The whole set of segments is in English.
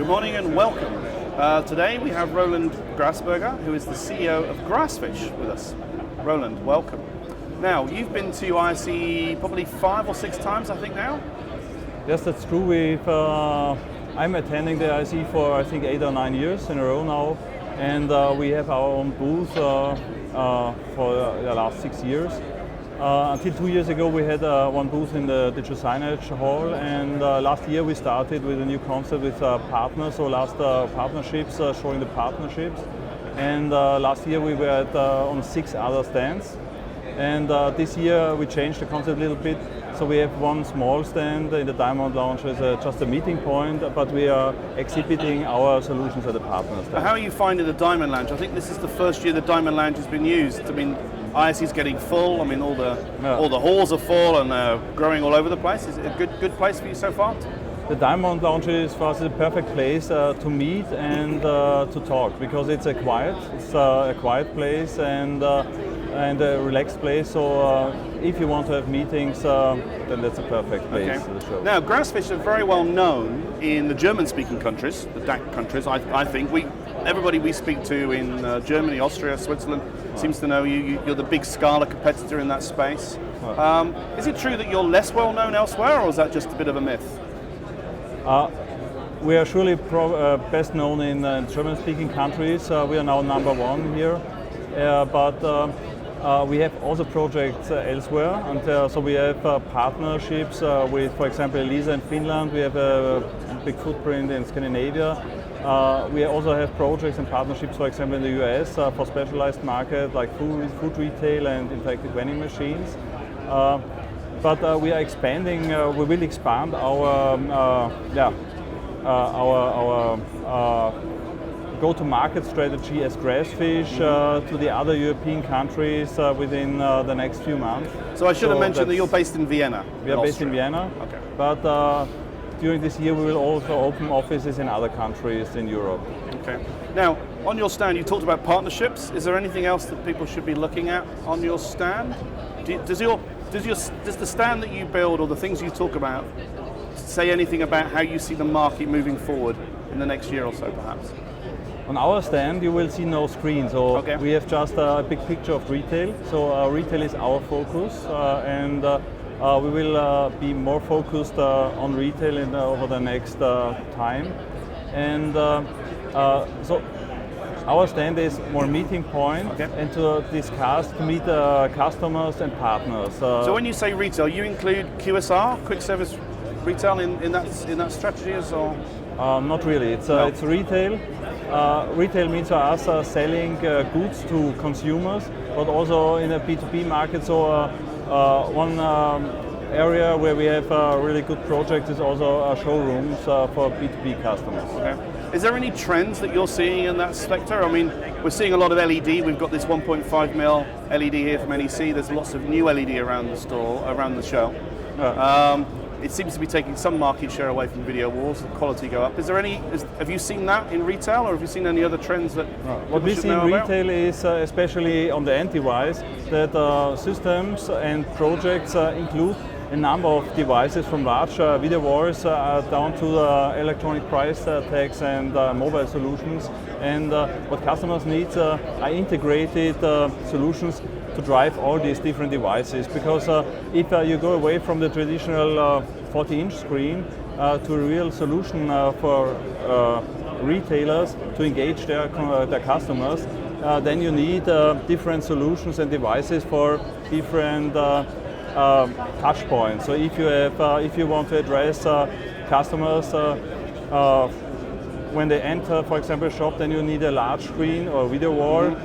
Good morning and welcome. Today we have Roland Grassberger, who is the CEO of Grassfish, with us. Roland, welcome. Now, you've been to ISE probably 5 or 6 times, I think now? Yes, that's true. I'm attending the ISE for I think 8 or 9 years in a row now, and we have our own booth for the last 6 years. Until 2 years ago we had one booth in the digital signage hall, and last year we started with a new concept with partners, so last partnerships, showing the partnerships. And last year we were on 6 other stands, and this year we changed the concept a little bit. So we have one small stand in the Diamond Lounge as just a meeting point, but we are exhibiting our solutions at the partner stand. How are you finding the Diamond Lounge? I think this is the first year the Diamond Lounge has been used. I mean, ISE is getting full. I mean, all the halls are full and growing all over the place. Is it a good place for you so far? The Diamond Lounge is for us the perfect place to meet and to talk, because it's a quiet place and a relaxed place. So if you want to have meetings, then that's a perfect place for the show. Now, Grassfish are very well known in the German-speaking countries, the DACH countries. I think everybody we speak to in Germany, Austria, Switzerland seems to know you. You're the big Scala competitor in that space. Is it true that you're less well known elsewhere, or is that just a bit of a myth? We are surely best known in German-speaking countries. We are now #1 here, but we have also projects elsewhere, and so we have partnerships with, for example, Elisa in Finland. We have a big footprint in Scandinavia. We also have projects and partnerships, for example, in the US for specialized markets like food retail and interactive vending machines. But we are expanding. We will expand our go-to-market strategy as Grassfish to the other European countries within the next few months. So I should have mentioned that you're based in Vienna. We are based in Vienna, but during this year we will also open offices in other countries in Europe. Okay. Now, on your stand, you talked about partnerships. Is there anything else that people should be looking at on your stand? Does the stand that you build or the things you talk about say anything about how you see the market moving forward in the next year or so, perhaps? On our stand you will see no screen, so we have just a big picture of retail. So retail is our focus, and we will be more focused on retail over the next time. And so our stand is more meeting point and to discuss, to meet customers and partners. So when you say retail, you include QSR, quick service retail, in that strategy as well? Not really. It's retail. Retail means for us selling goods to consumers, but also in a B2B market. So one area where we have really good projects is also showrooms for B2B customers. Okay. Is there any trends that you're seeing in that sector? I mean, we're seeing a lot of LED. We've got this 1.5mm LED here from NEC. There's lots of new LED around the store, around the show. It seems to be taking some market share away from video walls, the quality go up. Have you seen that in retail, or have you seen any other trends that what we see in retail is, especially on the end device, that systems and projects include a number of devices, from large video walls down to electronic price tags and mobile solutions. And what customers need are integrated solutions to drive all these different devices, because if you go away from the traditional 40-inch screen to a real solution for retailers to engage their customers, then you need different solutions and devices for different touch points. So if you want to address customers when they enter, for example, a shop, then you need a large screen or video wall.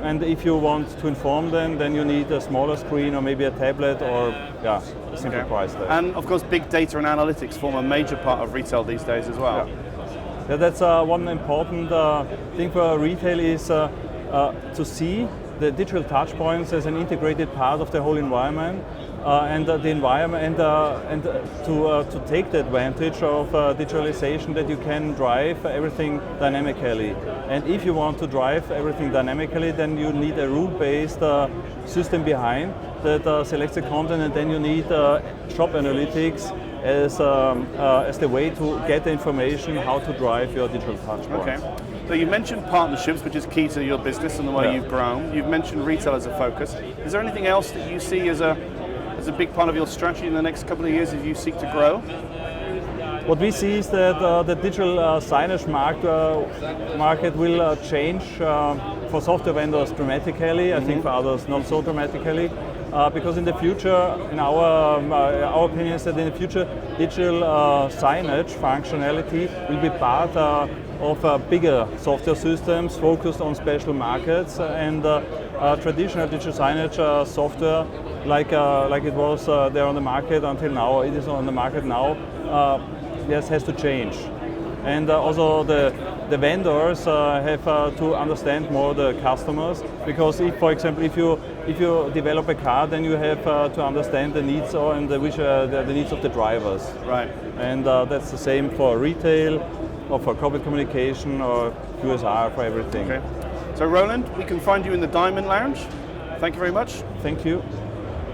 And if you want to inform them, then you need a smaller screen or maybe a tablet or a simple price tag. And of course, big data and analytics form a major part of retail these days as well. Yeah, that's one important thing for retail is to see the digital touch points as an integrated part of the whole environment, and the environment and to take the advantage of digitalization, that you can drive everything dynamically. And if you want to drive everything dynamically, then you need a rule-based system behind that selects the content, and then you need shop analytics as the way to get the information how to drive your digital touchpoints. Okay. So you mentioned partnerships, which is key to your business and the way you've grown. You've mentioned retail as a focus. Is there anything else that you see as a big part of your strategy in the next couple of years as you seek to grow? What we see is that the digital signage market will change for software vendors dramatically. I think for others not so dramatically, because in the future, in our opinion, is that in the future, digital signage functionality will be part of bigger software systems focused on special markets, and traditional digital signage software, like it was there on the market until now, it is on the market now. Yes, has to change, and also the vendors have to understand more the customers, because if, for example, if you develop a car, then you have to understand the needs and the needs of the drivers. Right. And that's the same for retail, or for corporate communication, or QSR, for everything. Okay. So Roland, we can find you in the Diamond Lounge. Thank you very much. Thank you.